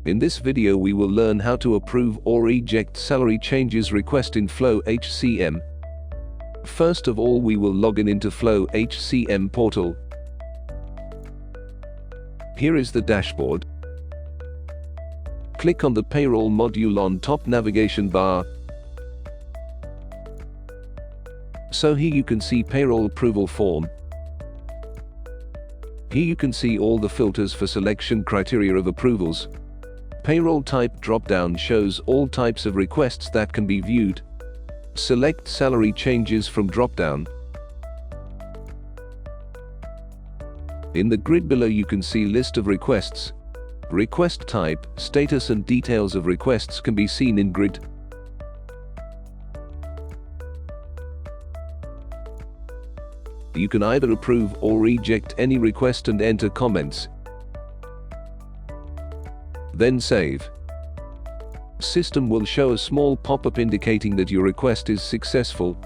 In this video we will learn how to approve or reject salary changes request in FlowHCM. First of all, we will log in into FlowHCM portal. Here is the dashboard. Click on the Payroll module on top navigation bar. So here you can see Payroll Approval Form. Here you can see all the filters for selection criteria of approvals. Payroll Type drop-down shows all types of requests that can be viewed. Select Salary Changes from drop-down. In the grid below you can see list of requests. Request type, status and details of requests can be seen in grid. You can either approve or reject any request and enter comments. Then save. System will show a small pop-up indicating that your request is successful.